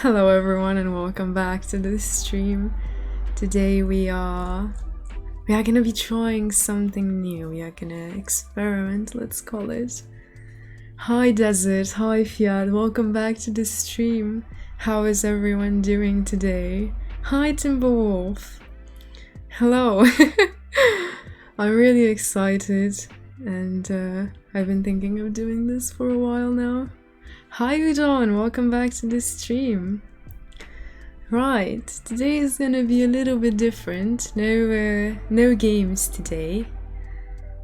Hello everyone and welcome back to this stream. Today we are gonna be trying something new. We are gonna experiment, let's call it. Hi Desert, hi Fiat, welcome back to this stream. How is everyone doing today? Hi Timberwolf. Hello. I'm really excited and I've been thinking of doing this for a while now. Hi Udon, welcome back to this stream. Right, today is gonna be a little bit different. No games today.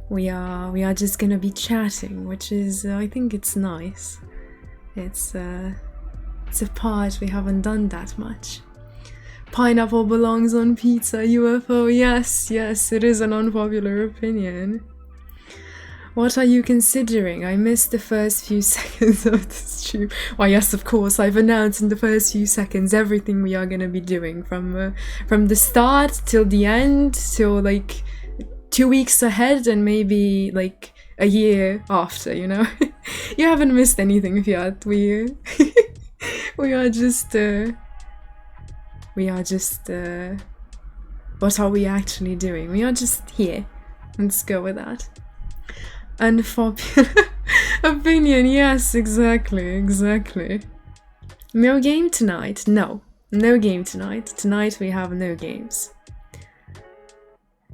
We are just gonna be chatting, which is I think it's nice. It's a part we haven't done that much. Pineapple belongs on pizza, UFO. Yes, it is an unpopular opinion. What are you considering? I missed the first few seconds of the stream. Why, yes, of course, I've announced in the first few seconds everything we are gonna be doing from the start till the end, till like 2 weeks ahead and maybe like a year after, you know? You haven't missed anything yet. We are just what are we actually doing? We are just here. Let's go with that. Unpopular opinion, yes, exactly. No game tonight? No game tonight. Tonight we have no games.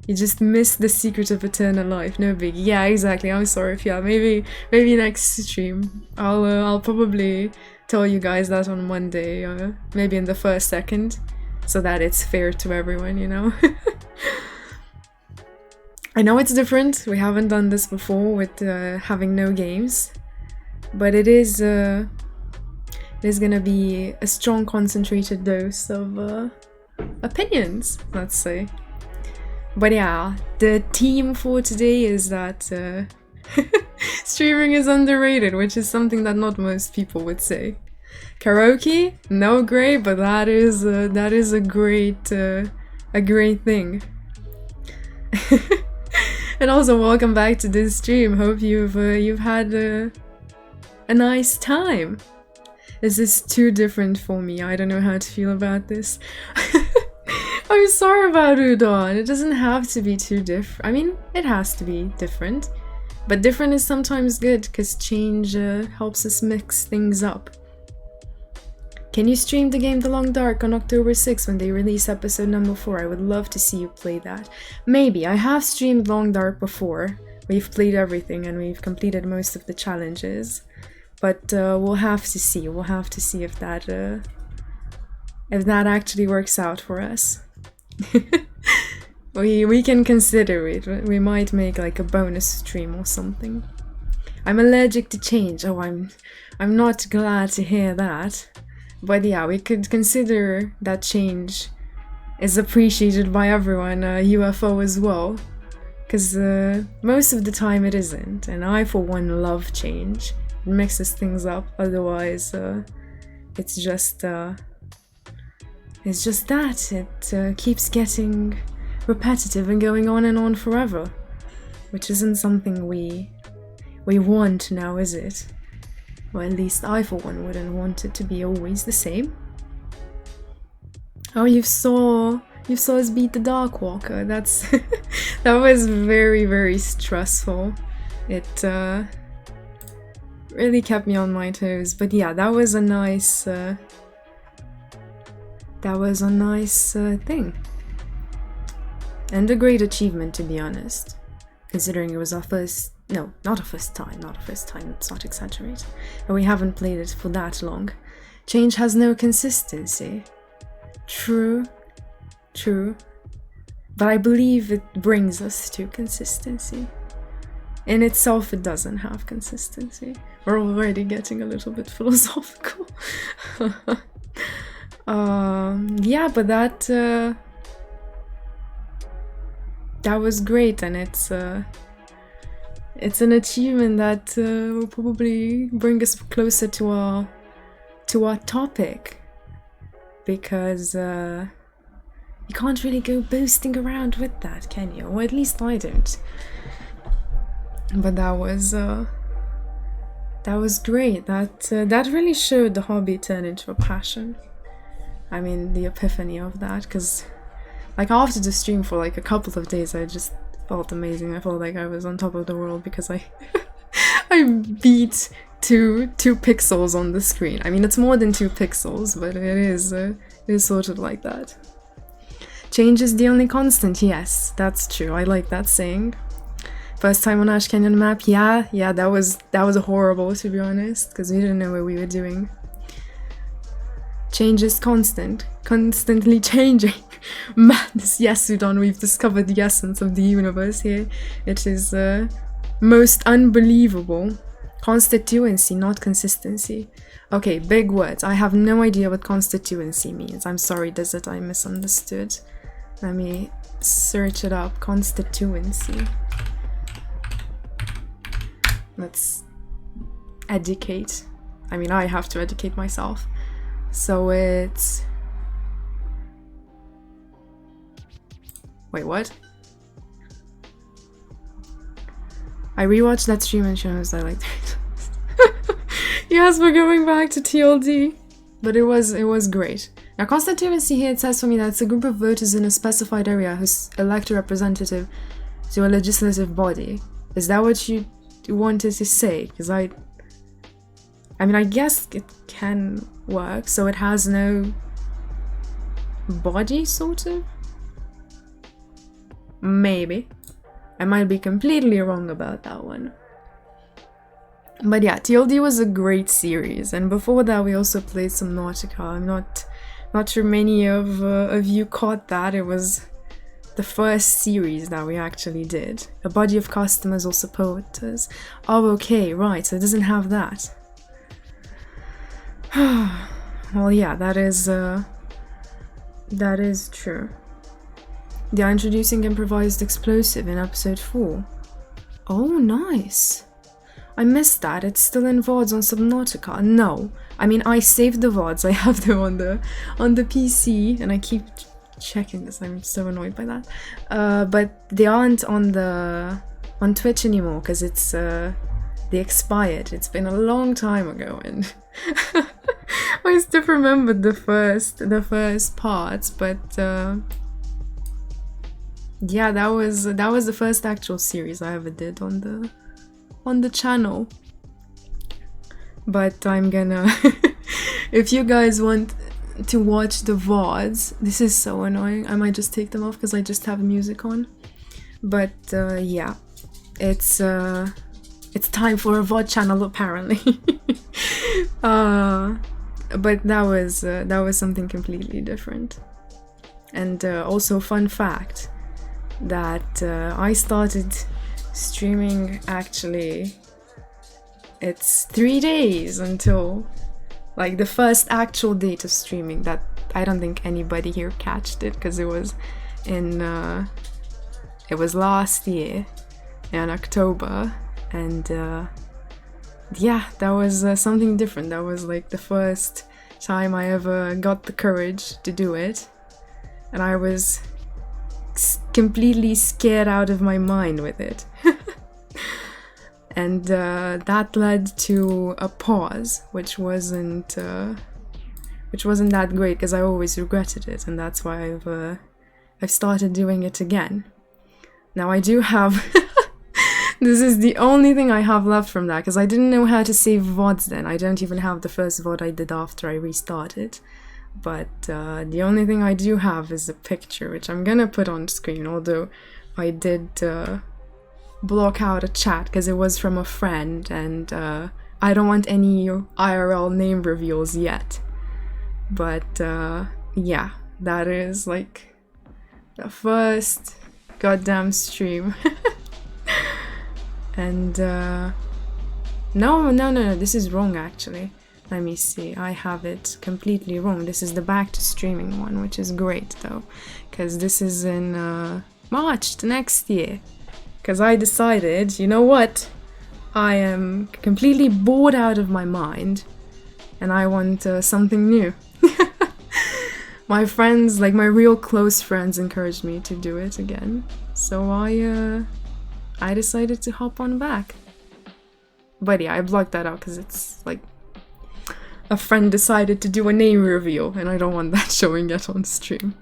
You just missed the secret of eternal life, no big. Yeah, exactly, I'm sorry, yeah, maybe next stream. I'll probably tell you guys that on Monday, maybe in the first second, so that it's fair to everyone, you know? I know it's different, we haven't done this before with having no games, but it is gonna be a strong concentrated dose of opinions, let's say. But yeah, the theme for today is that streaming is underrated, which is something that not most people would say. Karaoke? No great, but that is a great thing. And also welcome back to this stream. Hope you've had a nice time. Is this too different for me? I don't know how to feel about this. I'm sorry about Udon. It doesn't have to be too different. I mean, it has to be different. But different is sometimes good because change helps us mix things up. Can you stream the game The Long Dark on October 6th when they release episode number 4? I would love to see you play that. Maybe. I have streamed Long Dark before. We've played everything and we've completed most of the challenges. But we'll have to see. We'll have to see if that actually works out for us. we can consider it. We might make like a bonus stream or something. I'm allergic to change. Oh, I'm not glad to hear that. But yeah, we could consider that change is appreciated by everyone, UFO as well. Because most of the time it isn't. And I, for one, love change. It mixes things up. Otherwise, it's just that. It keeps getting repetitive and going on and on forever. Which isn't something we want now, is it? Well, at least I, for one, wouldn't want it to be always the same. Oh, you saw us beat the Darkwalker. That was very, very stressful. It really kept me on my toes. But yeah, that was a nice thing. And a great achievement, to be honest. Considering it was our first... No, not a first time, let's not exaggerate. But we haven't played it for that long. Change has no consistency. True. But I believe it brings us to consistency. In itself, it doesn't have consistency. We're already getting a little bit philosophical. Yeah, but that was great, and it's an achievement that will probably bring us closer to our topic, because you can't really go boasting around with that, can you? Or at least I don't. But that was great. That really showed the hobby turn into a passion. I mean, the epiphany of that, because like after the stream for like a couple of days, I just felt amazing. I felt like I was on top of the world because I I beat two pixels on the screen. I mean, it's more than 2 pixels, but it is sort of like that. Change is the only constant. Yes, that's true. I like that saying. First time on Ash Canyon map, yeah, that was horrible, to be honest, because we didn't know what we were doing. Change is constant, constantly changing. Madness, yes, Sudan, we've discovered the essence of the universe here. It is most unbelievable. Constituency, not consistency. Okay, big words. I have no idea what constituency means. I'm sorry, Desert, I misunderstood. Let me search it up. Constituency. Let's educate. I mean, I have to educate myself. So it's... Wait, what? I rewatched that stream and shows I like Yes, we're going back to TLD. But it was great. Now, constituency here, it says for me that it's a group of voters in a specified area who's elect a representative to a legislative body. Is that what you wanted to say? Because I mean, I guess it can work. So it has no body, sort of? Maybe. I might be completely wrong about that one. But yeah, TLD was a great series, and before that we also played some Nautica. I'm not sure many of you caught that. It was the first series that we actually did. A body of customers or supporters. Oh, okay, right, so it doesn't have that. Well, yeah, that is true. They are introducing improvised explosive in episode 4. Oh, nice. I missed that. It's still in VODs on Subnautica. No. I mean, I saved the VODs. I have them on the PC, and I keep checking this. I'm so annoyed by that. But they aren't on Twitch anymore because it's they expired. It's been a long time ago, and I still remembered the first parts, but yeah, that was the first actual series I ever did on the channel. But I'm gonna if you guys want to watch the VODs, this is so annoying, I might just take them off because I just have music on. But yeah, it's time for a VOD channel apparently. But that was something completely different. And also, fun fact that I started streaming, actually it's 3 days until like the first actual date of streaming. That I don't think anybody here catched it because it was last year in October, and yeah, that was something different. That was like the first time I ever got the courage to do it, and I was completely scared out of my mind with it. And that led to a pause, which wasn't that great because I always regretted it, and that's why I've started doing it again. Now I do have this is the only thing I have left from that, because I didn't know how to save VODs then. I don't even have the first VOD I did after I restarted. But the only thing I do have is a picture, which I'm gonna put on screen, although I did block out a chat because it was from a friend, and I don't want any IRL name reveals yet. But yeah, that is like the first goddamn stream. And no, this is wrong actually. Let me see, I have it completely wrong. This is the back to streaming one, which is great though, because this is in March the next year. Because I decided, you know what, I am completely bored out of my mind and I want something new. My friends, like my real close friends, encouraged me to do it again, so I decided to hop on back. But yeah, I blocked that out because it's like a friend decided to do a name reveal, and I don't want that showing yet on stream.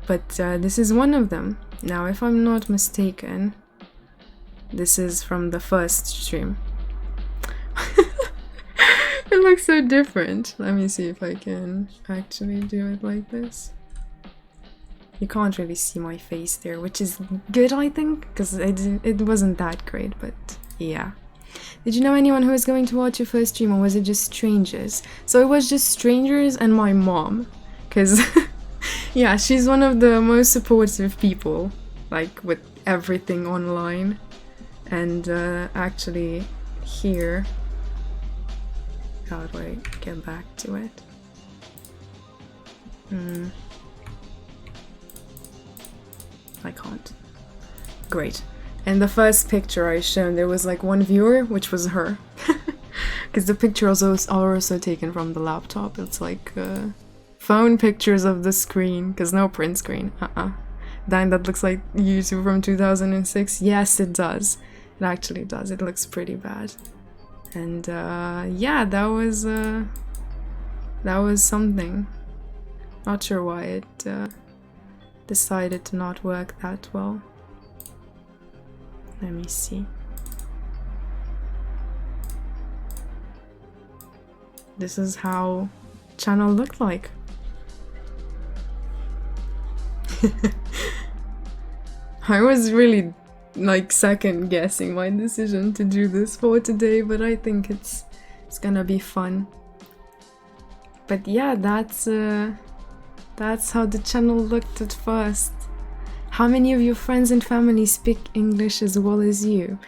But this is one of them. Now, if I'm not mistaken, this is from the first stream. It looks so different. Let me see if I can actually do it like this. You can't really see my face there, which is good, I think, because it wasn't that great, but yeah. Did you know anyone who was going to watch your first stream, or was it just strangers? So it was just strangers and my mom, because yeah, she's one of the most supportive people, like with everything online. And actually here, how do I get back to it? I can't. Great. And the first picture I showed, there was like one viewer, which was her. Because the pictures are also taken from the laptop. It's like phone pictures of the screen, because no print screen. Then that looks like YouTube from 2006. Yes, it does. It actually does. It looks pretty bad. And yeah, that was something. Not sure why it decided to not work that well. Let me see. This is how channel looked like. I was really like second guessing my decision to do this for today, but I think it's gonna be fun. But yeah, that's how the channel looked at first. How many of your friends and family speak English as well as you?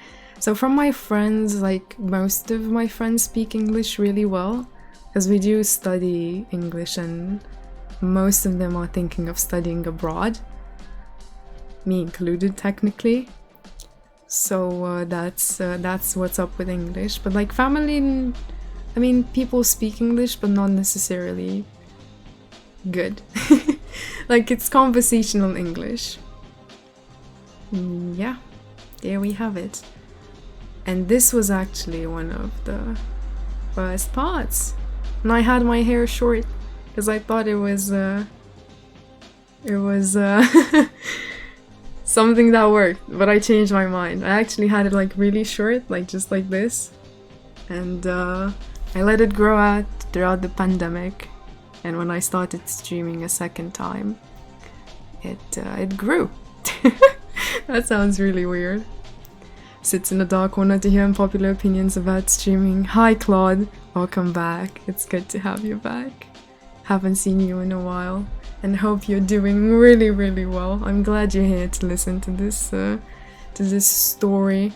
So from my friends, like most of my friends speak English really well, because we do study English and most of them are thinking of studying abroad. Me included, technically. So that's what's up with English. But like family, I mean, people speak English, but not necessarily good. Like it's conversational English. Yeah, there we have it. And this was actually one of the first parts. And I had my hair short because I thought it was something that worked, but I changed my mind. I actually had it like really short, like just like this. And I let it grow out throughout the pandemic. And when I started streaming a second time, it grew. That sounds really weird. Sits in the dark corner to hear unpopular opinions about streaming. Hi Claude, welcome back. It's good to have you back. Haven't seen you in a while, and hope you're doing really, really well. I'm glad you're here to listen to this story.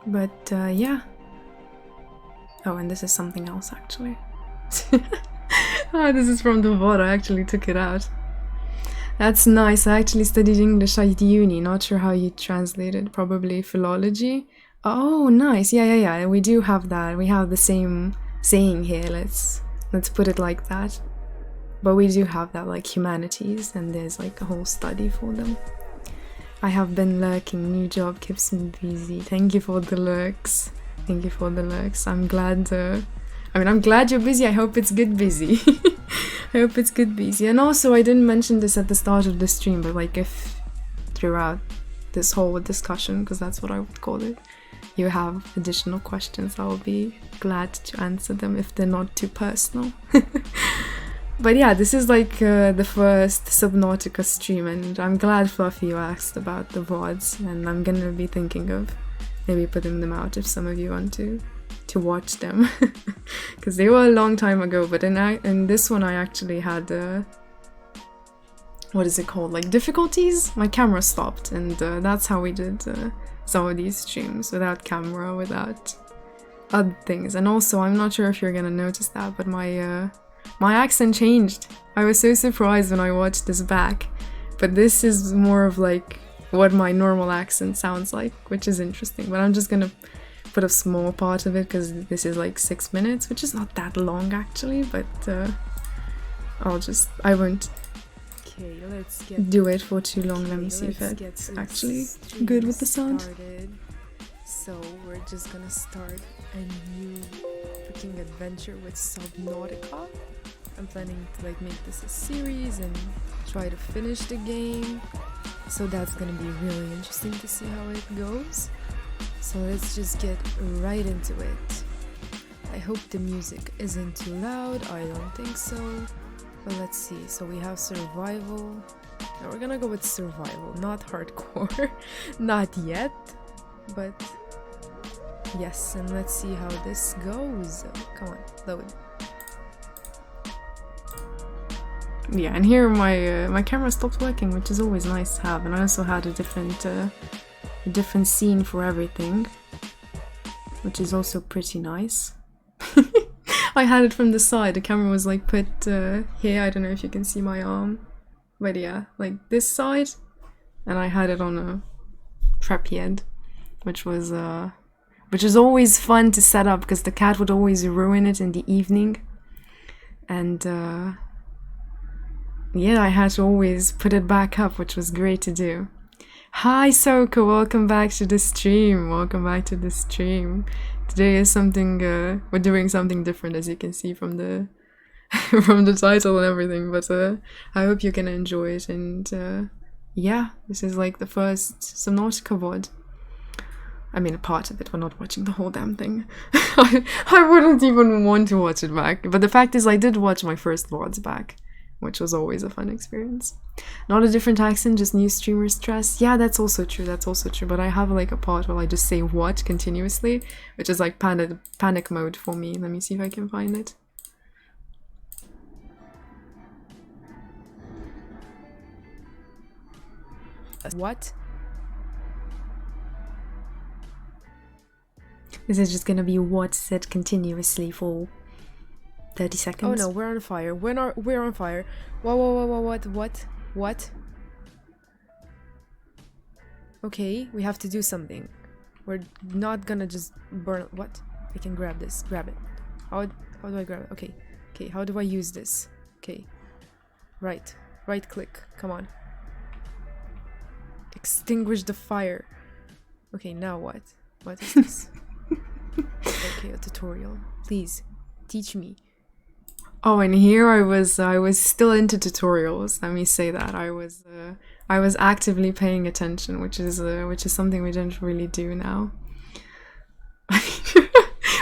But yeah. Oh, and this is something else actually. This is from the VOD. I actually took it out. That's nice. I actually studied English at uni. Not sure how you translate it. Probably philology. Oh, nice. Yeah. We do have that. We have the same saying here. Let's put it like that. But we do have that, like humanities, and there's like a whole study for them. I have been lurking. New job keeps me busy. Thank you for the lurks. Thank you for the lurks. I'm glad. I'm glad you're busy. I hope it's good busy. I hope it's good busy. And also, I didn't mention this at the start of the stream, but like if throughout this whole discussion, because that's what I would call it, you have additional questions, I'll be glad to answer them if they're not too personal. But yeah, this is like the first Subnautica stream, and I'm glad Fluffy you asked about the VODs, and I'm gonna be thinking of maybe putting them out if some of you want to watch them. Because they were a long time ago, but in this one I actually had what is it called, like difficulties? My camera stopped, and that's how we did some of these streams, without camera, without other things. And also, I'm not sure if you're gonna notice that, but my accent changed. I was so surprised when I watched this back, but this is more of like what my normal accent sounds like, which is interesting. But I'm just gonna put a small part of it because this is like 6 minutes, which is not that long actually, but I won't do it for too long. Let me see if it's actually good with the sound. So we're just gonna start a new freaking adventure with Subnautica. I'm planning to like make this a series and try to finish the game. So that's gonna be really interesting to see how it goes. So let's just get right into it. I hope the music isn't too loud, I don't think so. But let's see, so we have survival. Now we're gonna go with survival, not hardcore. Not yet, but yes, and let's see how this goes. Come on, load. Yeah, and here my camera stopped working, which is always nice to have, and I also had a different scene for everything, which is also pretty nice. I had it from the side. The camera was like put here. I don't know if you can see my arm, but yeah, like this side, and I had it on a trapeze, which was always fun to set up because the cat would always ruin it in the evening, and yeah, I had to always put it back up, which was great to do. Hi Soka, welcome back to the stream. Welcome back to the stream. Today is something we're doing something different, as you can see from the from the title and everything, but I hope you can enjoy it. And yeah, this is like the first Subnautica VOD. I mean, a part of it. We're not watching the whole damn thing. I wouldn't even want to watch it back, but the fact is I did watch my first VODs back, which was always a fun experience. Not a different accent, just new streamer stress. Yeah, that's also true, but I have like a part where I just say what continuously, which is like panic mode for me. Let me see if I can find it. What? This is just gonna be what said continuously for 30 seconds. Oh no, we're on fire. We're on fire. Whoa, what? Okay, we have to do something. We're not gonna just burn. What? I can grab this. Grab it. How do I grab it? Okay, how do I use this? Okay. Right click. Come on. Extinguish the fire. Okay, now what? What is this? Okay, a tutorial. Please, teach me. Oh, and here I was still into tutorials. Let me say that I was actively paying attention, which is something we don't really do now.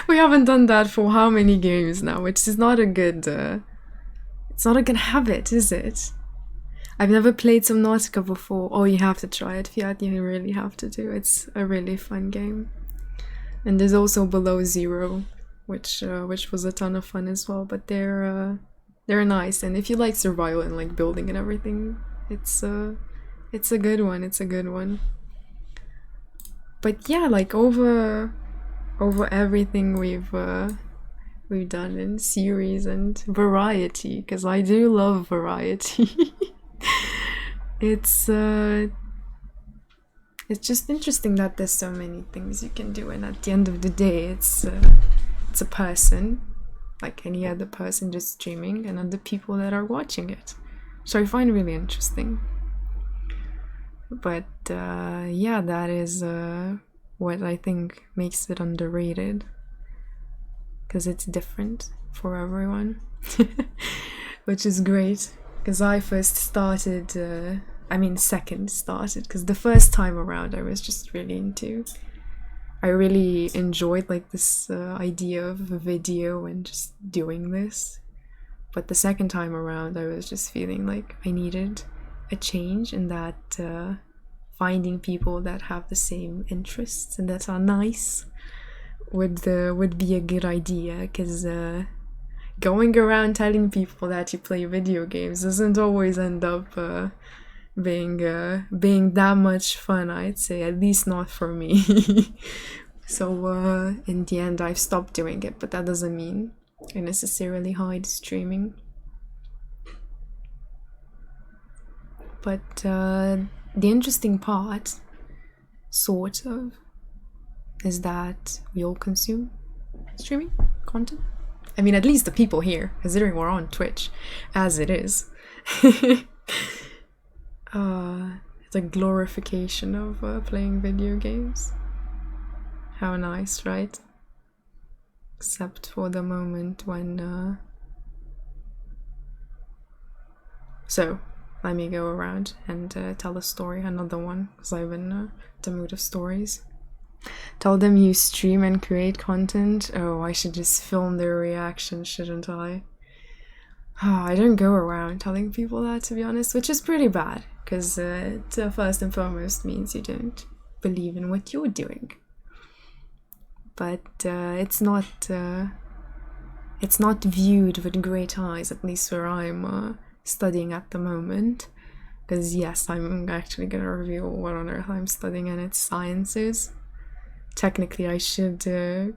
We haven't done that for how many games now, which is not a good it's not a good habit, is it? I've never played Subnautica before. Oh, you have to try it, Fiat. You really have to do. It's a really fun game. And there's also Below Zero, which was a ton of fun as well, but they're nice, and if you like survival and like building and everything, it's a good one. But yeah, like over everything we've done in series and variety, because I do love variety. It's just interesting that there's so many things you can do, and at the end of the day, it's a person, like any other person, just streaming, and other people that are watching it. So I find really interesting. But yeah, that is what I think makes it underrated, because it's different for everyone, which is great. Because I first started, second started, because the first time around I was just I really enjoyed like this idea of a video and just doing this. But the second time around I was just feeling like I needed a change, and that finding people that have the same interests and that are nice would be a good idea, because going around telling people that you play video games doesn't always end up being that much fun, I'd say, at least not for me. So in the end I've stopped doing it, but that doesn't mean I necessarily hide streaming. But the interesting part, sort of, is that we all consume streaming content. I mean, at least the people here, considering we're on Twitch, as it is. It's a glorification of playing video games. How nice, right? Except for the moment when so let me go around and tell a story, another one, because I've been the mood of stories. Tell them you stream and create content. Oh, I should just film their reaction, shouldn't I? Oh, I don't go around telling people that, to be honest, which is pretty bad, because it first and foremost means you don't believe in what you're doing. But it's not viewed with great eyes, at least where I'm studying at the moment. Because yes, I'm actually gonna reveal what on earth I'm studying, and it's sciences. Technically, I should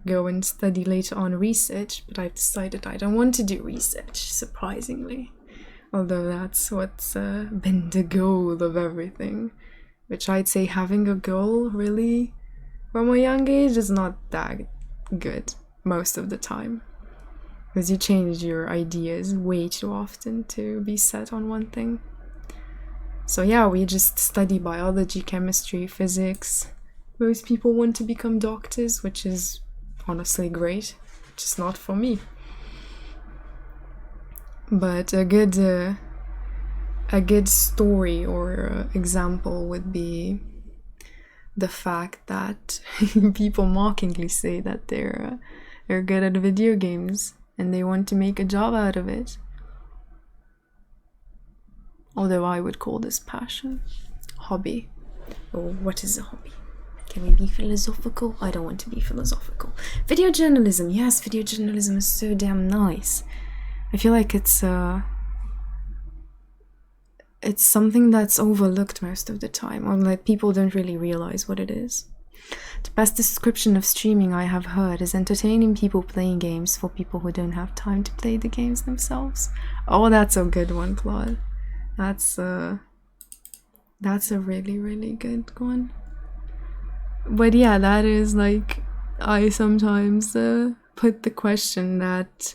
go and study later on research, but I've decided I don't want to do research, surprisingly. Although that's what's been the goal of everything. Which I'd say having a goal, really, from a young age is not that good most of the time. Because you change your ideas way too often to be set on one thing. So yeah, we just study biology, chemistry, physics. Most people want to become doctors, which is honestly great, just not for me. But a good story or example would be the fact that people mockingly say that they're good at video games and they want to make a job out of it. Although I would call this passion, hobby. Or what is a hobby? Can we be philosophical? I don't want to be philosophical. Video journalism. Yes, video journalism is so damn nice. I feel like it's something that's overlooked most of the time, or like people don't really realize what it is. The best description of streaming I have heard is entertaining people playing games for people who don't have time to play the games themselves. Oh, that's a good one, Claude. That's a really, really good one. But yeah, that is like, I sometimes put the question that,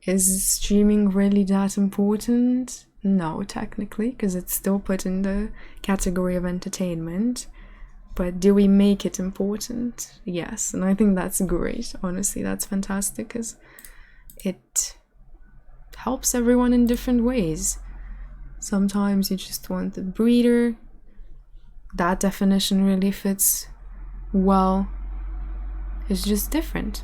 is streaming really that important? No, technically, because it's still put in the category of entertainment. But do we make it important? Yes, and I think that's great. Honestly, that's fantastic, because it helps everyone in different ways. Sometimes you just want the breather. That definition really fits well. It's just different.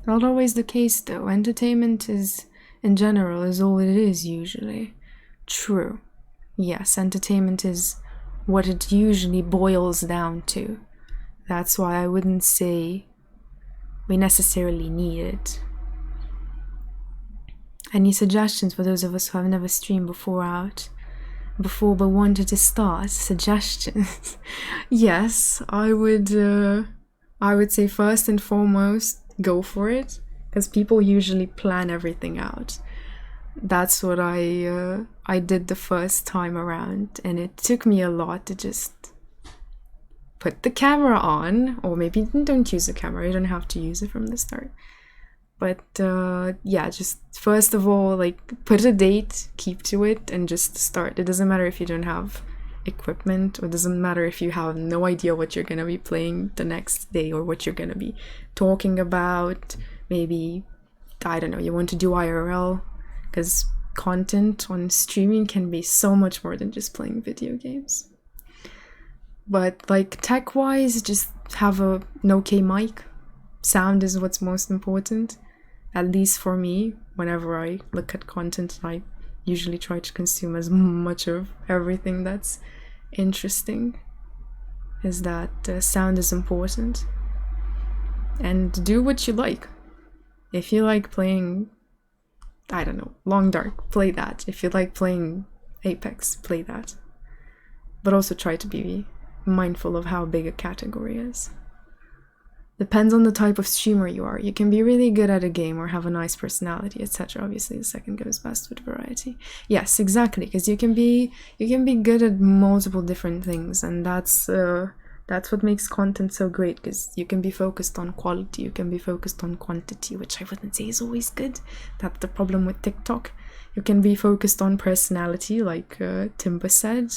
Not always the case though. Entertainment is, in general, is all it is usually. True. Yes, entertainment is what it usually boils down to. That's why I wouldn't say we necessarily need it. Any suggestions for those of us who have never streamed before but wanted to start? Suggestions? Yes, I would say first and foremost, go for it, because people usually plan everything out. That's what I did the first time around, and it took me a lot to just put the camera on, or maybe don't use the camera, you don't have to use it from the start. But yeah, just first of all, like, put a date, keep to it, and just start. It doesn't matter if you don't have equipment, or it doesn't matter if you have no idea what you're gonna be playing the next day or what you're gonna be talking about. Maybe, I don't know, you want to do IRL, because content on streaming can be so much more than just playing video games. But like tech-wise, just have an okay mic. Sound is what's most important. At least for me, whenever I look at content, I usually try to consume as much of everything that's interesting. Is that sound is important. And do what you like. If you like playing, I don't know, Long Dark, play that. If you like playing Apex, play that. But also try to be mindful of how big a category is. Depends on the type of streamer you are. You can be really good at a game or have a nice personality, etc. Obviously, the second goes best with variety. Yes, exactly, because you can be good at multiple different things, and that's what makes content so great, because you can be focused on quality, you can be focused on quantity, which I wouldn't say is always good. That's the problem with TikTok. You can be focused on personality, like Timba said,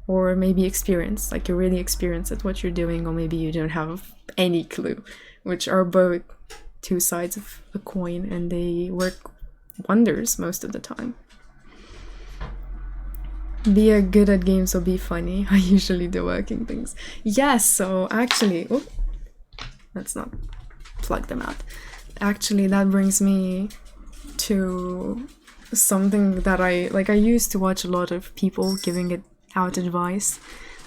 or maybe experienced, like you're really experienced at what you're doing, or maybe you don't have any clue, which are both two sides of a coin, and they work wonders most of the time. Be good at games or be funny. I usually do working things. Yes, so actually, let's not plug them out. Actually, that brings me to something that I used to watch a lot of people giving it out advice.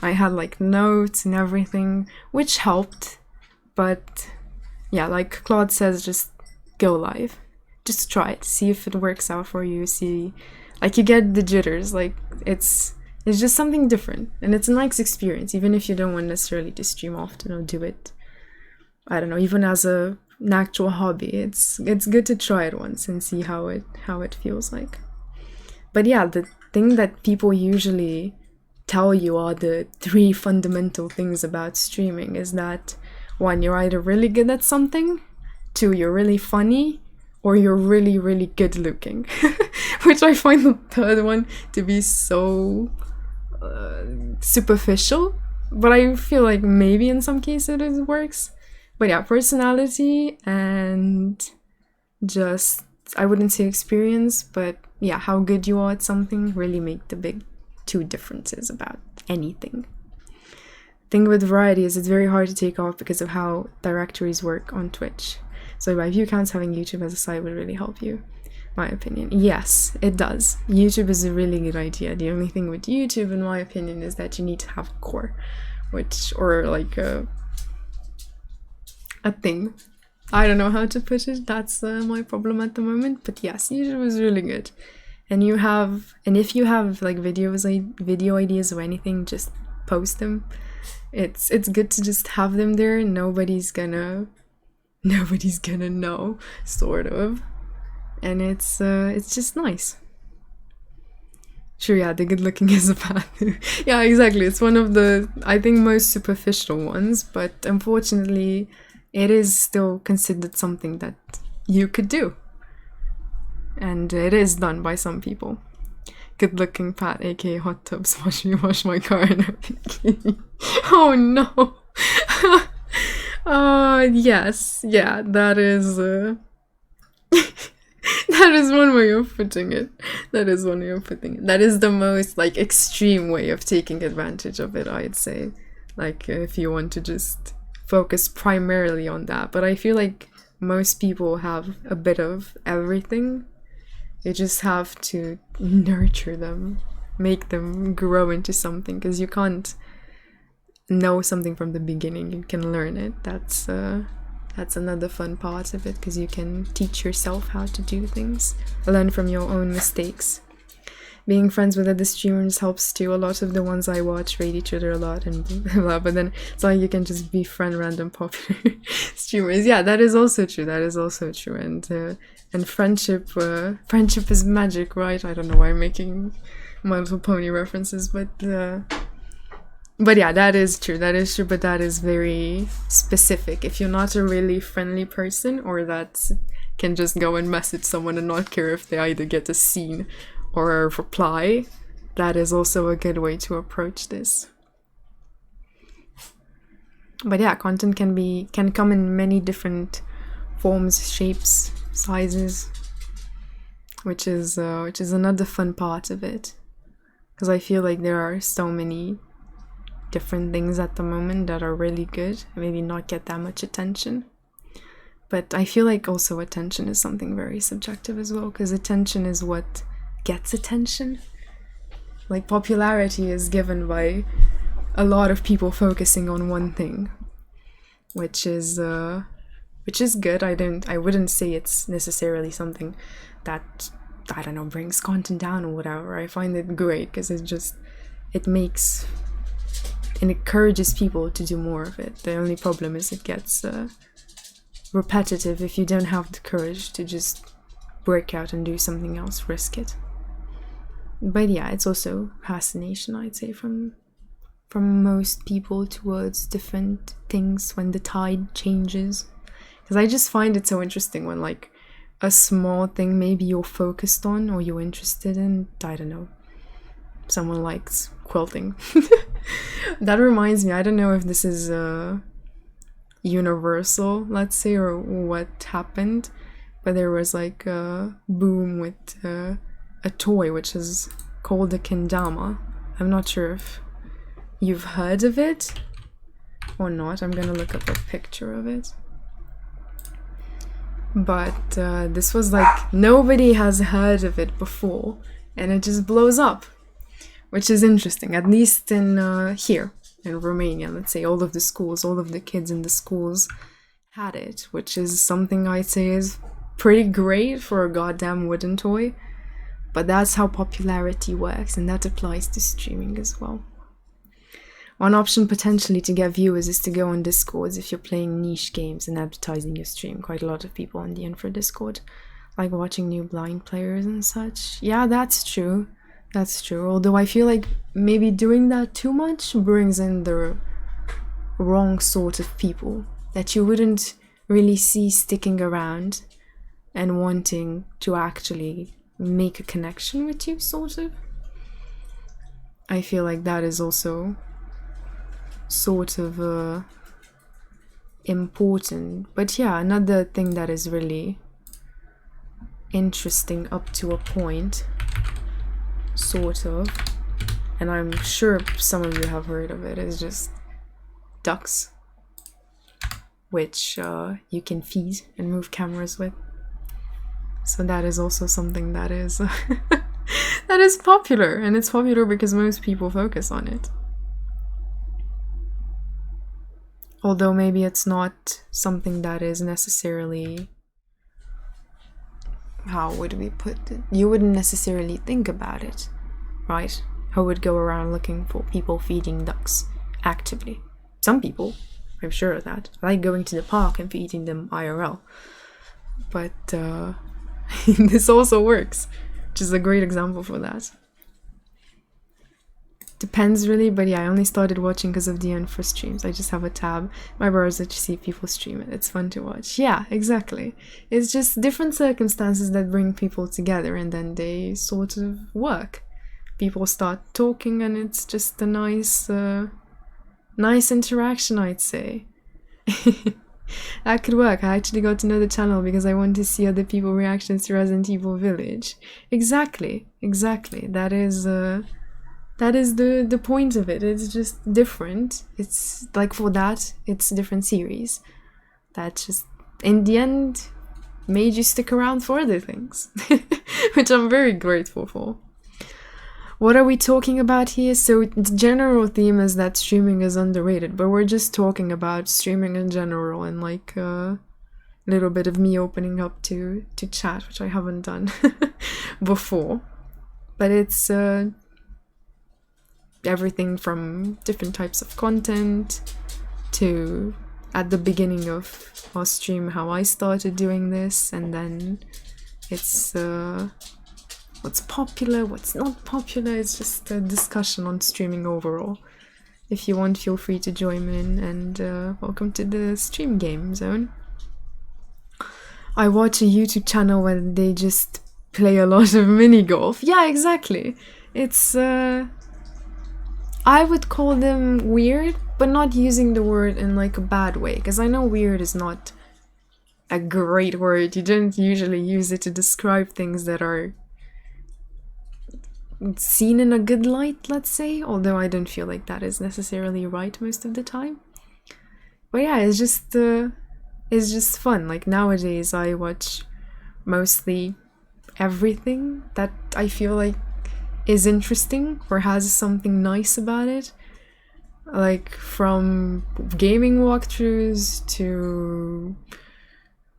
I had like notes and everything, which helped, but yeah, like Claude says, just go live. Just try it, see if it works out for you, see, like you get the jitters, like it's just something different, and it's a nice experience, even if you don't want necessarily to stream often or do it, I don't know, even as an actual hobby. It's good to try it once and see how it feels like. But yeah, the thing that people usually tell you are the 3 fundamental things about streaming is that 1, you're either really good at something, 2, you're really funny, or you're really, really good looking. Which I find the third one to be so superficial, but I feel like maybe in some cases it works. But yeah, personality and just, I wouldn't say experience, but yeah, how good you are at something really make the big 2 differences about anything. Thing with variety is it's very hard to take off because of how directories work on Twitch. So by view counts, having YouTube as a site would really help you, my opinion. Yes, it does. YouTube is a really good idea. The only thing with YouTube, in my opinion, is that you need to have a core, or like a thing. I don't know how to put it. That's my problem at the moment. But yes, YouTube is really good. And if you have like video ideas or anything, just post them. It's good to just have them there. Nobody's gonna know, sort of. And it's just nice. Sure, yeah, the good looking is a bad thing. Yeah, exactly. It's one of the, I think, most superficial ones, but unfortunately it is still considered something that you could do. And it is done by some people. Good looking Pat, aka Hot Tubs, wash my car and everything. Oh no. Yes, yeah, that is that is one way of putting it. That is the most like extreme way of taking advantage of it, I'd say. Like if you want to just focus primarily on that. But I feel like most people have a bit of everything. You just have to nurture them, make them grow into something, because you can't know something from the beginning. You can learn it. That's another fun part of it, because you can teach yourself how to do things, learn from your own mistakes. Being friends with other streamers helps too. A lot of the ones I watch rate each other a lot and blah, blah, but then it's like you can just befriend random popular streamers. Yeah, that is also true. And friendship is magic, right? I don't know why I'm making My Little Pony references, but yeah, that is true, but that is very specific. If you're not a really friendly person, or that can just go and message someone and not care if they either get a scene or a reply, that is also a good way to approach this. But yeah, content can come in many different forms, shapes, sizes, which is another fun part of it, because I feel like there are so many different things at the moment that are really good, maybe not get that much attention. But I feel like also attention is something very subjective as well, because attention is what gets attention. Like popularity is given by a lot of people focusing on one thing, which is good. I wouldn't say it's necessarily something that, I don't know, brings content down or whatever. I find it great because it encourages people to do more of it. The only problem is it gets repetitive if you don't have the courage to just work out and do something else, risk it. But yeah, it's also fascination, I'd say, from most people towards different things when the tide changes. Because I just find it so interesting when like a small thing maybe you're focused on or you're interested in, I don't know, someone likes quilting. That reminds me, I don't know if this is universal, let's say, or what happened, but there was like a boom with a toy which is called a kendama. I'm not sure if you've heard of it or not. I'm gonna look up a picture of it. But this was like, nobody has heard of it before, and it just blows up, which is interesting. At least in here in Romania, let's say, all of the schools, all of the kids in the schools had it, which is something I'd say is pretty great for a goddamn wooden toy. But that's how popularity works, and that applies to streaming as well. One option potentially to get viewers is to go on Discords if you're playing niche games and advertising your stream. Quite a lot of people on the info Discord like watching new blind players and such. Yeah, that's true. That's true. Although I feel like maybe doing that too much brings in the wrong sort of people that you wouldn't really see sticking around and wanting to actually make a connection with you, sort of. I feel like that is also sort of important. But yeah, another thing that is really interesting up to a point, sort of, and I'm sure some of you have heard of it, is just ducks, which you can feed and move cameras with. So that is also something that is that is popular, and it's popular because most people focus on it. Although maybe it's not something that is necessarily, how would we put it? You wouldn't necessarily think about it, right? Who would go around looking for people feeding ducks actively? Some people, I'm sure of that, like going to the park and feeding them IRL. But this also works, which is a great example for that. Depends really, but yeah, I only started watching because of the info streams. I just have a tab, my browser, to see people stream it. It's fun to watch. Yeah, exactly. It's just different circumstances that bring people together, and then they sort of work. People start talking, and it's just a nice interaction, I'd say. That could work. I actually got to know the channel because I want to see other people's reactions to Resident Evil Village. Exactly. That is the point of it. It's just different. It's like, for that, it's a different series. That just, in the end, made you stick around for other things. Which I'm very grateful for. What are we talking about here? So the general theme is that streaming is underrated, but we're just talking about streaming in general, and like a little bit of me opening up to chat, which I haven't done before. But it's everything from different types of content to, at the beginning of our stream, how I started doing this, and then it's what's popular, what's not popular. It's just a discussion on streaming overall. If you want, feel free to join in, and welcome to the stream game zone. I watch a YouTube channel where they just play a lot of mini golf. Yeah, exactly. It's I would call them weird, but not using the word in like a bad way, because I know weird is not a great word. You don't usually use it to describe things that are seen in a good light, let's say, although I don't feel like that is necessarily right most of the time. But yeah, it's just fun. Like nowadays I watch mostly everything that I feel like is interesting or has something nice about it, like from gaming walkthroughs to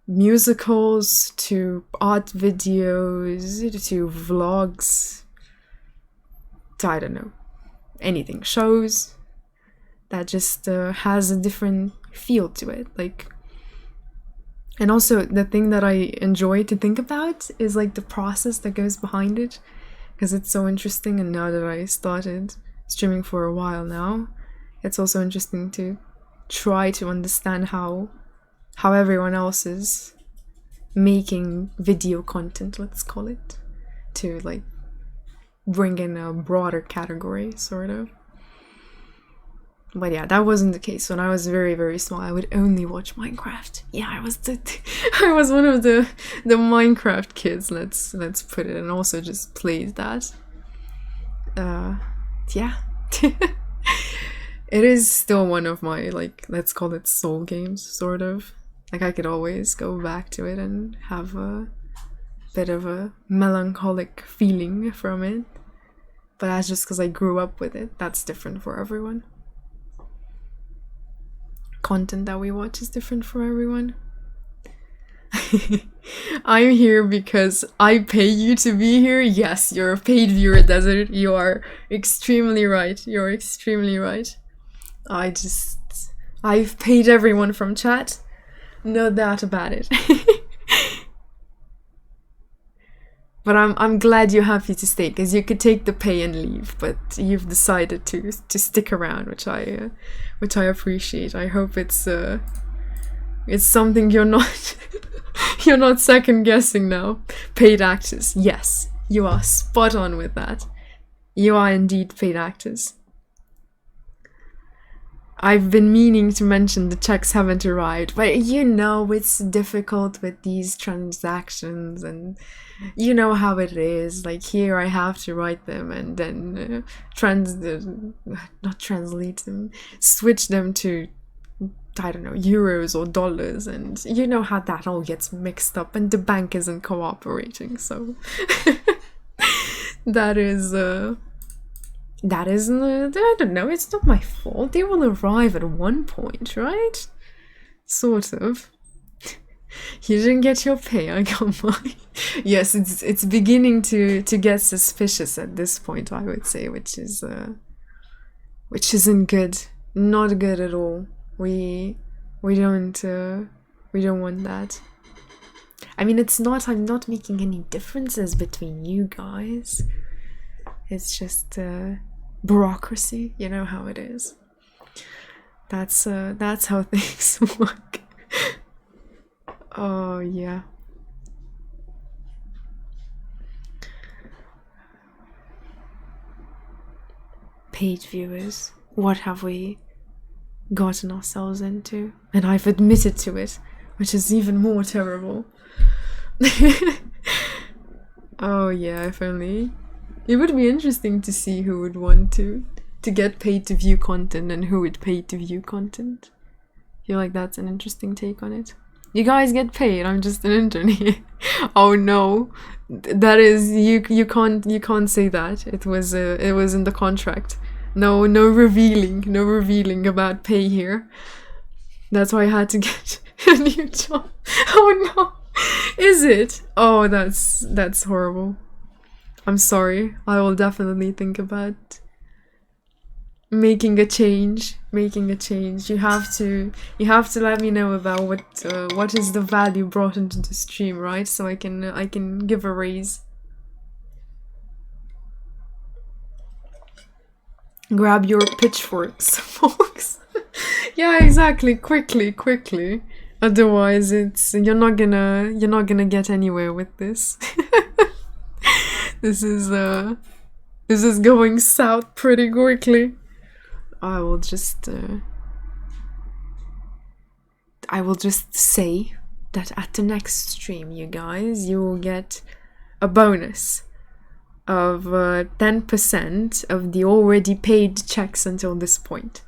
musicals to art videos to vlogs to, I don't know, anything, shows that just has a different feel to it. Like, and also the thing that I enjoy to think about is like the process that goes behind it, because it's so interesting. And now that I started streaming for a while now, it's also interesting to try to understand how everyone else is making video content, let's call it, to like bring in a broader category, sort of. But yeah, that wasn't the case. When I was very, very small, I would only watch Minecraft. Yeah, I was I was one of the Minecraft kids. Let's put it, and also just played that. Yeah. It is still one of my, like, let's call it soul games, sort of. Like, I could always go back to it and have a bit of a melancholic feeling from it. But that's just because I grew up with it. That's different for everyone. Content that we watch is different for everyone. I'm here because I pay you to be here. Yes, you're a paid viewer, Desert. You are extremely right. You're extremely right. I've paid everyone from chat. No doubt about it. But I'm glad you're happy to stay, because you could take the pay and leave, but you've decided to stick around, which I appreciate. I hope it's something you're not you're not second guessing now. Paid actors, yes, you are spot on with that. You are indeed paid actors. I've been meaning to mention the checks haven't arrived, but you know it's difficult with these transactions, and you know how it is. Like, here I have to write them and then not translate them, switch them to, I don't know, euros or dollars, and you know how that all gets mixed up, and the bank isn't cooperating, so that is I don't know, it's not my fault. They will arrive at one point, right? Sort of. You didn't get your pay, I got mine. Yes, it's beginning to get suspicious at this point, I would say, which isn't good. Not good at all. We don't want that. I mean, I'm not making any differences between you guys. It's just bureaucracy, you know how it is. That's how things work. Oh yeah. Paid viewers, what have we gotten ourselves into? And I've admitted to it, which is even more terrible. Oh yeah, if only. It would be interesting to see who would want to get paid to view content and who would pay to view content. I feel like that's an interesting take on it. You guys get paid, I'm just an intern here. Oh no. That is, you can't say that. It was in the contract. No revealing about pay here. That's why I had to get a new job. Oh no. Is it? Oh, that's horrible. I'm sorry. I will definitely think about making a change. You have to let me know about what is the value brought into the stream, right? So I can give a raise. Grab your pitchforks, folks. Yeah, exactly. Quickly. Otherwise, you're not gonna get anywhere with this. This is going south pretty quickly. I will just say that at the next stream, you guys, you will get a bonus of 10% of the already paid checks until this point.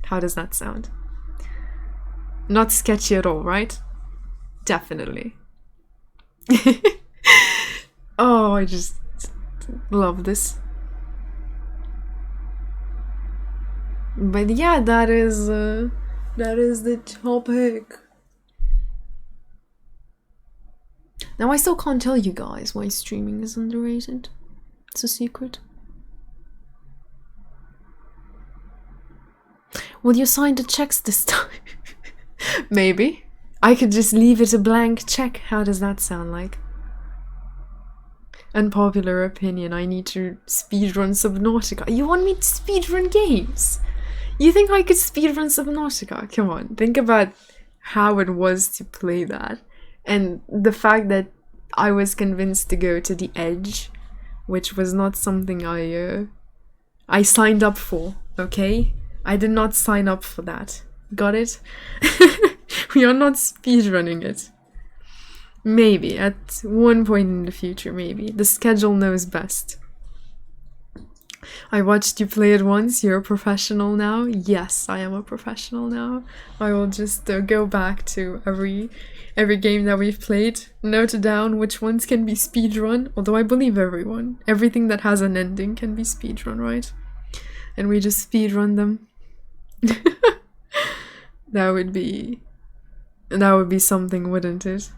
How does that sound? Not sketchy at all, right? Definitely. Oh, I just love this. But yeah, that is the topic. Now, I still can't tell you guys why streaming is underrated. It's a secret. Will you sign the checks this time? Maybe. I could just leave it a blank check. How does that sound like? Unpopular opinion, I need to speedrun Subnautica. You want me to speedrun games? You think I could speedrun Subnautica? Come on, think about how it was to play that. And the fact that I was convinced to go to the edge which was not something I signed up for, okay? I did not sign up for that. Got it? We are not speedrunning it. Maybe, at one point in the future, maybe. The schedule knows best. I watched you play it once. You're a professional now. Yes, I am a professional now. I will just go back to every game that we've played, note down which ones can be speedrun, although I believe everything that has an ending can be speedrun, right? And we just speedrun them. That would be something, wouldn't it?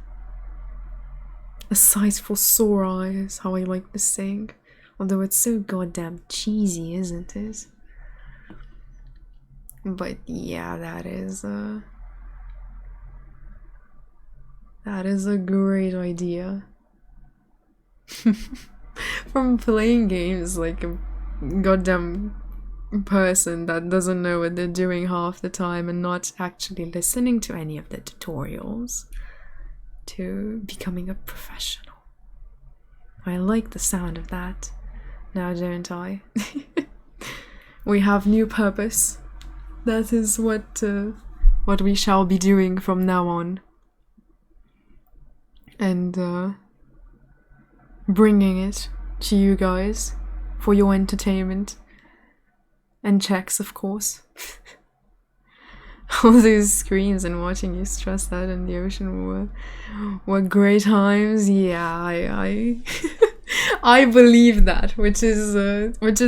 A sight for sore eyes, how I like this saying. Although it's so goddamn cheesy, isn't it? But yeah, that is a great idea. From playing games like a goddamn person that doesn't know what they're doing half the time and not actually listening to any of the tutorials, to becoming a professional. I like the sound of that. Now, don't I? We have new purpose. That is what we shall be doing from now on. And bringing it to you guys for your entertainment. And checks, of course. All those screams and watching you stress out in the ocean were great times. Yeah, I believe that, which is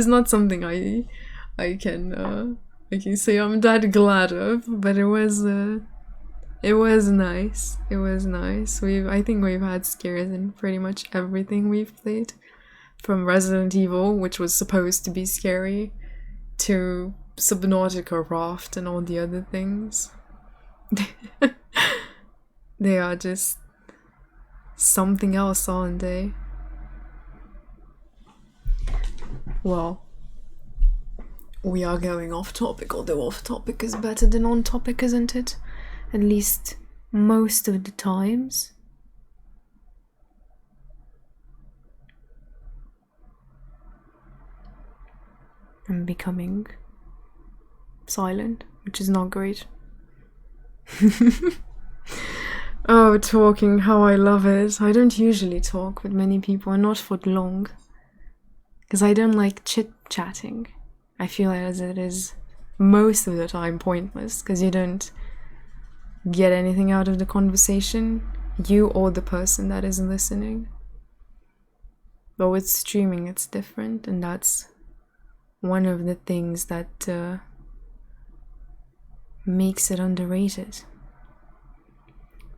not something I can say I'm that glad of, but it was nice. It was nice. I think we've had scares in pretty much everything we've played, from Resident Evil, which was supposed to be scary, to Subnautica Raft and all the other things. They are just something else, aren't they? Well, we are going off topic, although off topic is better than on topic, isn't it? At least most of the times. I'm becoming silent, which is not great. Oh, talking, how I love it. I don't usually talk with many people, and not for long, because I don't like chit-chatting. I feel as it is most of the time pointless, because you don't get anything out of the conversation, you or the person that is listening. But with streaming it's different, and that's one of the things that makes it underrated.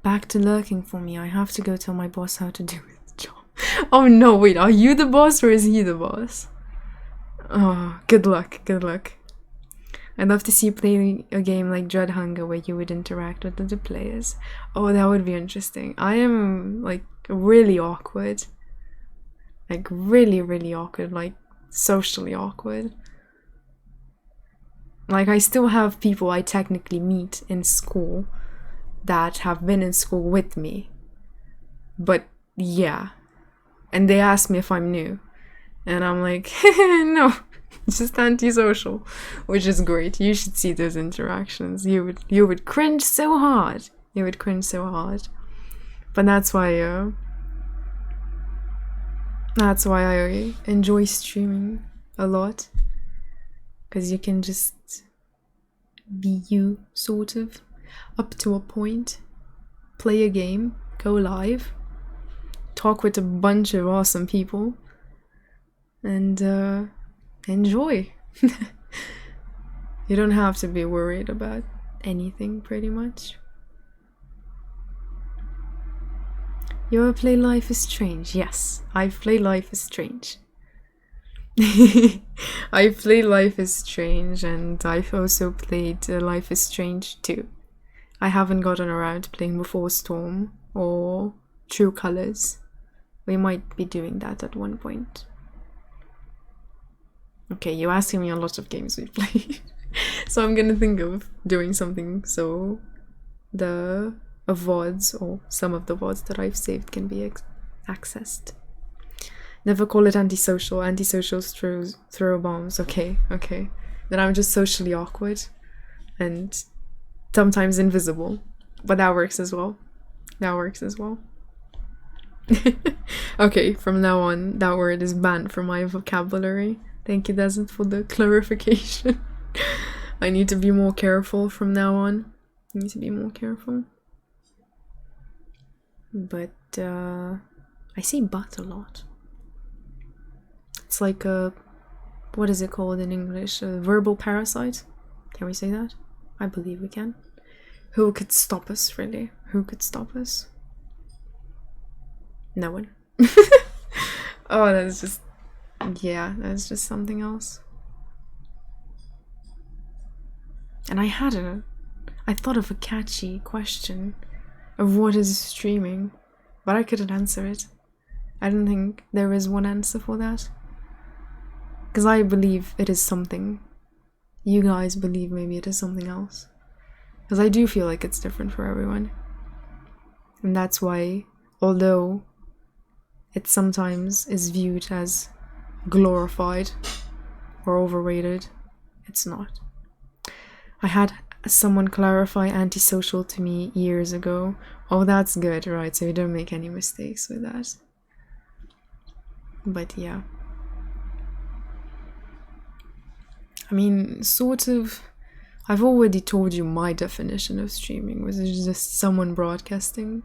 Back to lurking for me. I have to go tell my boss how to do his job. Oh no, wait, are you the boss or is he the boss? Oh, good luck. I'd love to see you play a game like Dread Hunger where you would interact with other players. Oh, that would be interesting. I am like really awkward. Like really awkward, like socially awkward. Like, I still have people I technically meet in school that have been in school with me. But yeah. And they ask me if I'm new. And I'm like, no, just antisocial. Which is great. You should see those interactions. You would cringe so hard. But that's why I enjoy streaming a lot. Because you can just be you, sort of, up to a point. Play a game, go live, talk with a bunch of awesome people, and enjoy. You don't have to be worried about anything, pretty much. You ever play Life is Strange? Yes, I've played Life is Strange. I played Life is Strange, and I've also played Life is Strange 2. I haven't gotten around to playing Before Storm or True Colors. We might be doing that at one point. Okay, you're asking me a lot of games we've played. So I'm gonna think of doing something so the VODs or some of the VODs that I've saved can be accessed. Never call it antisocial. Antisocials throw bombs. Okay, okay. Then I'm just socially awkward and sometimes invisible. But that works as well. That works as well. Okay, from now on, that word is banned from my vocabulary. Thank you, Desmond, for the clarification. I need to be more careful from now on. I need to be more careful. But, I say but a lot. It's like a... What is it called in English? A verbal parasite? Can we say that? I believe we can. Who could stop us, really? Who could stop us? No one. Oh, that's just... Yeah, that's just something else. And I thought of a catchy question of what is streaming, but I couldn't answer it. I don't think there is one answer for that. Because I believe it is something. You guys believe maybe it is something else. Because I do feel like it's different for everyone. And that's why, although it sometimes is viewed as glorified or overrated, it's not. I had someone clarify antisocial to me years ago. Oh, that's good, right? So you don't make any mistakes with that. But yeah. I mean, sort of, I've already told you my definition of streaming, which is just someone broadcasting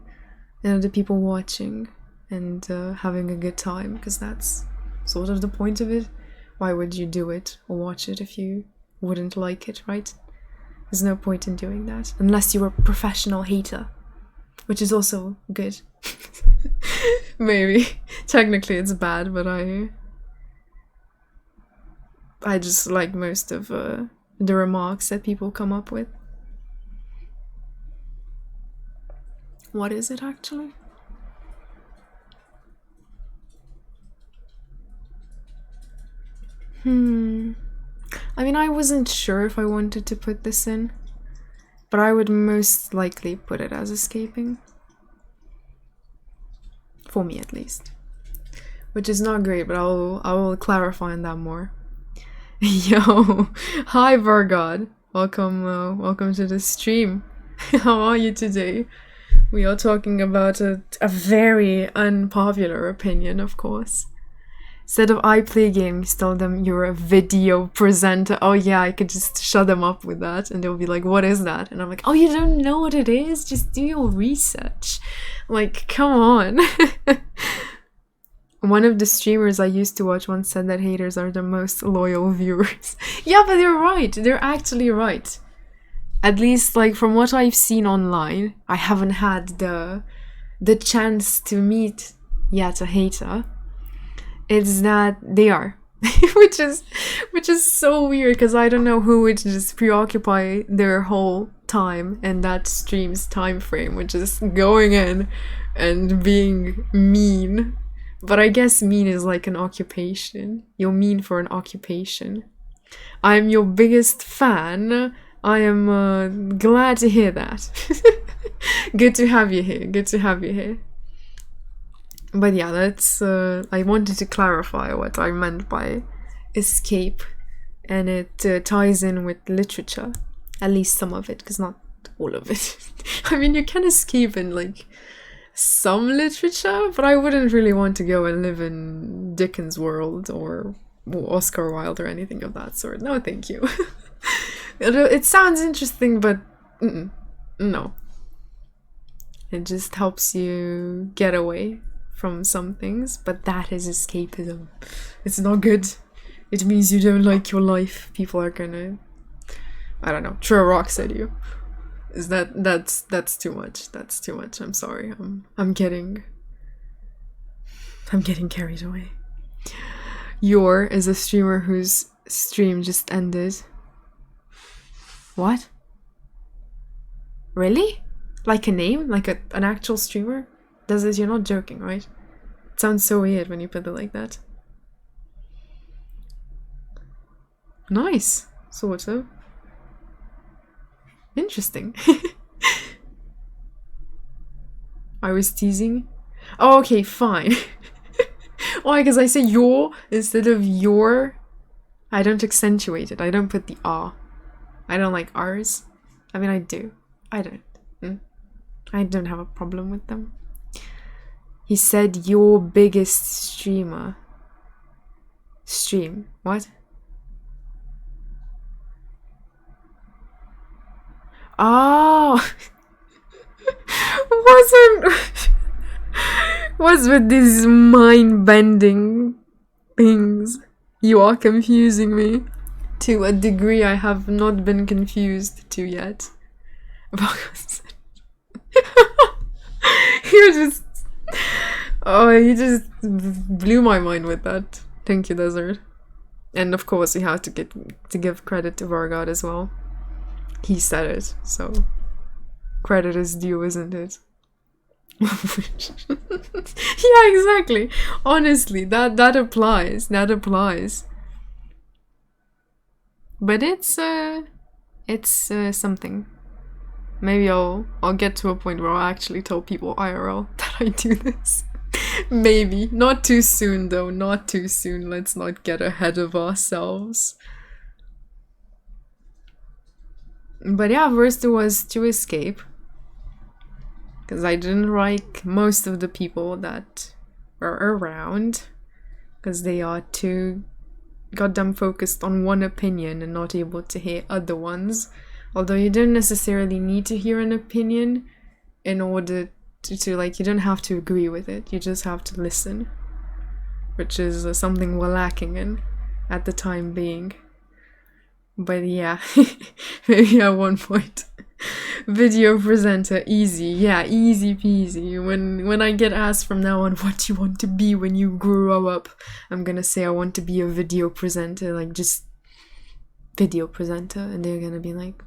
and other people watching and having a good time, because that's sort of the point of it. Why would you do it or watch it if you wouldn't like it, right? There's no point in doing that, unless you're a professional hater, which is also good. Maybe. Technically it's bad, but I just like most of the remarks that people come up with. What is it actually? I mean, I wasn't sure if I wanted to put this in, but I would most likely put it as escaping. For me, at least. Which is not great, but I will clarify on that more. Yo, hi Vargod. Welcome to the stream. How are you today? We are talking about a very unpopular opinion, of course. Instead of I play games, tell them you're a video presenter. Oh yeah, I could just shut them up with that and they'll be like, what is that? And I'm like, oh, you don't know what it is? Just do your research. Like, come on. One of the streamers I used to watch once said that haters are the most loyal viewers. Yeah, but they're right. They're actually right. At least, like, from what I've seen online, I haven't had the chance to meet yet a hater. It's that they are. which is so weird, because I don't know who would just preoccupy their whole time and that stream's time frame with just going in and being mean. But I guess mean is like an occupation. You're mean for an occupation. I'm your biggest fan. I am glad to hear that. Good to have you here. Good to have you here. But yeah, that's... I wanted to clarify what I meant by escape. And it ties in with literature. At least some of it, because not all of it. I mean, you can escape in, like, some literature, but I wouldn't really want to go and live in Dickens' world or Oscar Wilde or anything of that sort. No, thank you. It sounds interesting, but no. It just helps you get away from some things, but that is escapism. It's not good. It means you don't like your life. People are gonna, I don't know, throw rocks at you. Is that's too much. That's too much. I'm sorry. I'm getting carried away. Yor is a streamer whose stream just ended. What? Really? Like a name? Like an actual streamer? Does this? You're not joking, right? It sounds so weird when you put it like that. Nice. Sort of. Interesting. I was teasing. Oh, okay, fine. Why? Because I say your instead of your. I don't accentuate it. I don't put the R. I don't like R's. I mean, I do. I don't. I don't have a problem with them. He said your biggest streamer. Stream. What? Oh! What's with these mind-bending things? You are confusing me to a degree I have not been confused to yet. You just... Oh, you just blew my mind with that. Thank you, Desert. And of course, we have to give credit to Vargad as well. He said it, so credit is due, isn't it? Yeah, exactly. Honestly, that applies. That applies. But it's something. Maybe I'll get to a point where I'll actually tell people IRL that I do this. Maybe. Not too soon though, not too soon. Let's not get ahead of ourselves. But yeah, first it was to escape. Because I didn't like most of the people that were around. Because they are too goddamn focused on one opinion and not able to hear other ones. Although you don't necessarily need to hear an opinion in order to like, you don't have to agree with it. You just have to listen. Which is something we're lacking in at the time being. But yeah, maybe at one point. Video presenter, easy. Yeah, easy peasy. When I get asked from now on what you want to be when you grow up, I'm gonna say I want to be a video presenter, like just video presenter, and they're gonna be like,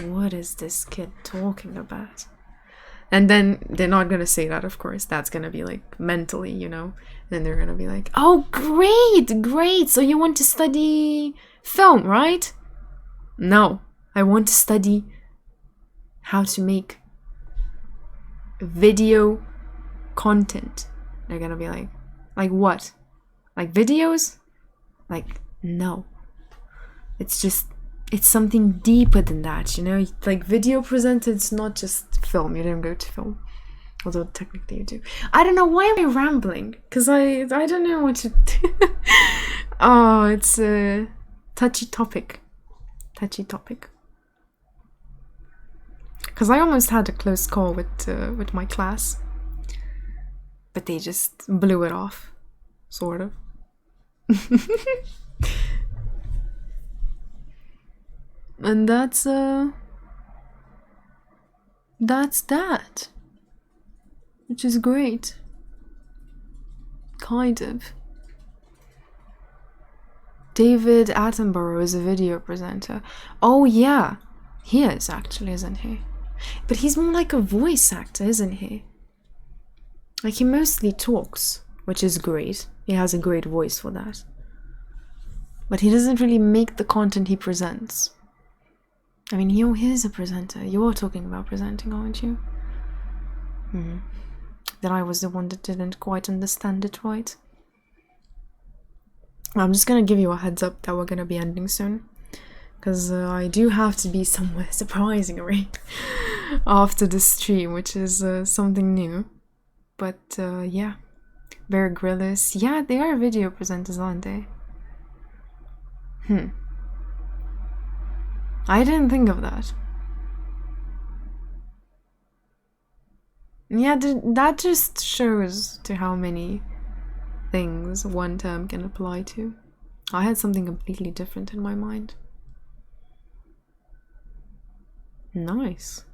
what is this kid talking about? And then they're not gonna say that, of course. That's gonna be like mentally, you know? Then they're gonna be like, oh, great, so you want to study film, right? No, I want to study how to make video content. They're gonna be like what? Like videos? Like, no. It's something deeper than that, you know? Like video presenter, it's not just film. You don't go to film. Although technically you do. I don't know, why am I rambling? Because I don't know what to do. Oh, it's a touchy topic. Because I almost had a close call with my class. But they just blew it off. Sort of. And that's that. Which is great. Kind of. David Attenborough is a video presenter. Oh yeah, he is actually, isn't he? But he's more like a voice actor, isn't he? Like, he mostly talks, which is great. He has a great voice for that. But he doesn't really make the content he presents. I mean, he is a presenter. You're talking about presenting, aren't you? Then I was the one that didn't quite understand it right. I'm just gonna give you a heads up that we're gonna be ending soon. Because I do have to be somewhere, surprisingly, after the stream, which is something new. But yeah. Bear Grylls. Yeah, they are video presenters, aren't they? I didn't think of that. Yeah, that just shows to how many things one term can apply to. I had something completely different in my mind. Nice.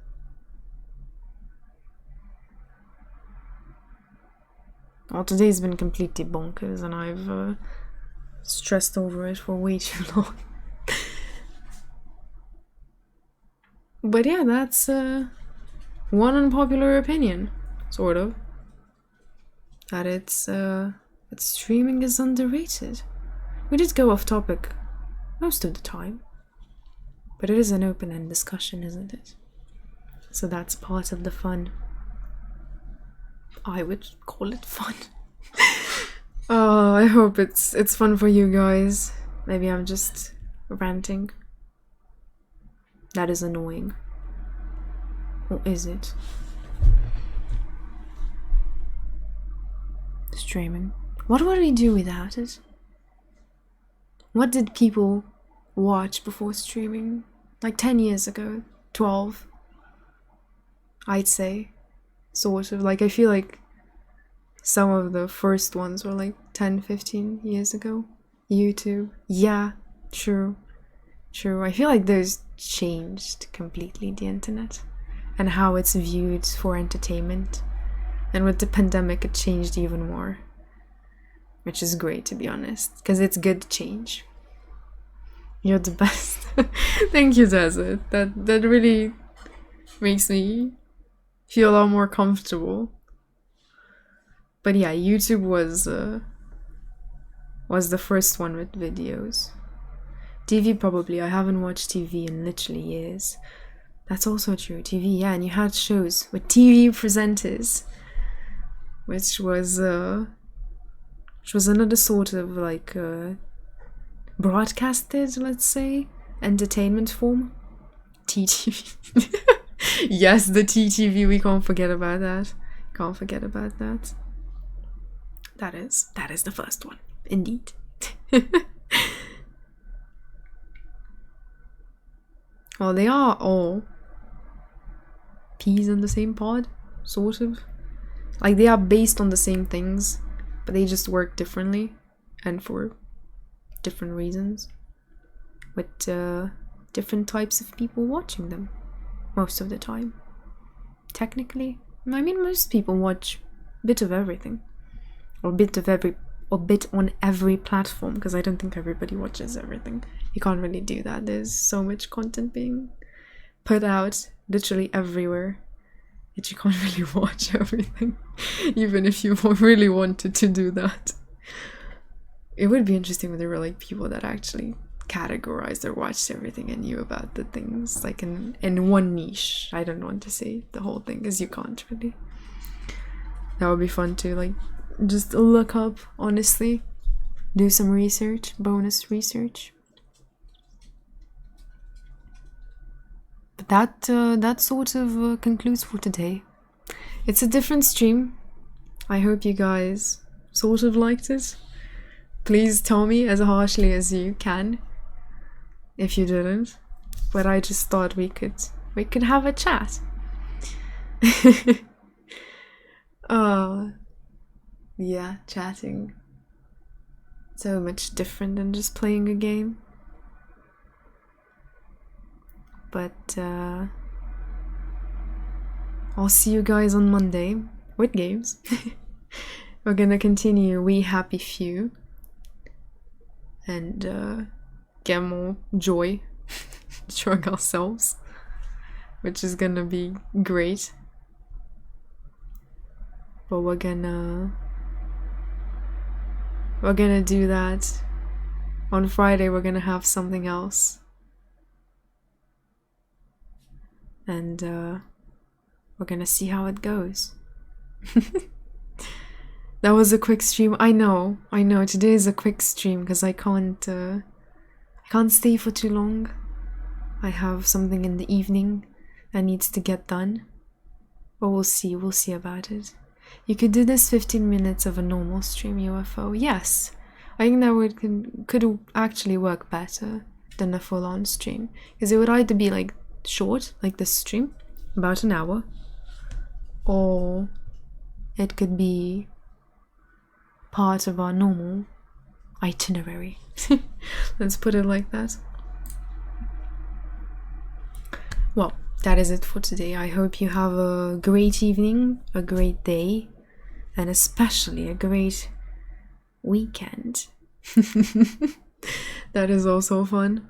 Well, today's been completely bonkers and I've stressed over it for way too long. But yeah, that's one unpopular opinion, sort of. That that streaming is underrated. We did go off topic most of the time. But it is an open-end discussion, isn't it? So that's part of the fun. I would call it fun. Oh, I hope it's fun for you guys. Maybe I'm just ranting. That is annoying. Or is it? Streaming. What would we do without it? What did people watch before streaming? Like 10 years ago? 12? I'd say. Sort of. Like, I feel like some of the first ones were like 10, 15 years ago. YouTube. Yeah, true. True. I feel like those changed completely, the internet. And how it's viewed for entertainment. And with the pandemic, it changed even more. Which is great, to be honest. Because it's good change. You're the best. Thank you, Desert. That really makes me feel a lot more comfortable. But yeah, YouTube was the first one with videos. TV probably. I haven't watched TV in literally years. That's also true. TV, yeah, and you had shows with TV presenters, which was another sort of like broadcasted, let's say, entertainment form. TTV. Yes, the TTV. We can't forget about that. Can't forget about that. That is the first one, indeed. Well, they are all peas in the same pod, sort of. Like, they are based on the same things, but they just work differently and for different reasons, with different types of people watching them most of the time. Technically, I mean, most people watch a bit of everything, or a bit on every platform, because I don't think everybody watches everything. You can't really do that. There's so much content being put out literally everywhere that you can't really watch everything, even if you really wanted to do that. It would be interesting if there were like people that actually categorized or watched everything and knew about the things, like in one niche. I don't want to say the whole thing, because you can't really. That would be fun to like just look up, honestly, do some research, bonus research. But that sort of concludes for today. It's a different stream. I hope you guys sort of liked it. Please tell me as harshly as you can if you didn't. But I just thought we could have a chat. Yeah, chatting. So much different than just playing a game. But I'll see you guys on Monday with games. We're gonna continue We Happy Few and get more joy showing ourselves, which is gonna be great. But we're gonna do that. On Friday we're gonna have something else. And we're gonna see how it goes. That was a quick stream. I know. Today is a quick stream because I can't stay for too long. I have something in the evening that needs to get done. But we'll see about it. You could do this 15 minutes of a normal stream, UFO. Yes, I think that could actually work better than a full-on stream, because it would either be like short, like this stream, about an hour, or it could be part of our normal itinerary. Let's put it like that. Well, that is it for today. I hope you have a great evening, a great day, and especially a great weekend. That is also fun.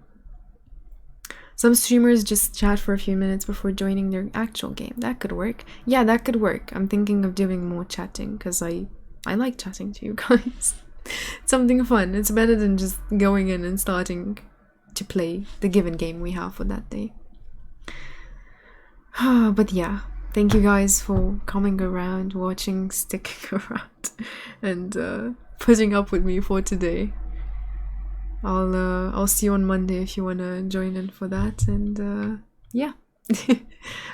Some streamers just chat for a few minutes before joining their actual game. That could work. Yeah, that could work. I'm thinking of doing more chatting because I like chatting to you guys. It's something fun. It's better than just going in and starting to play the given game we have for that day. But yeah, thank you guys for coming around, watching, sticking around, and putting up with me for today. I'll see you on Monday if you wanna join in for that, and yeah.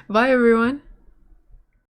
Bye everyone.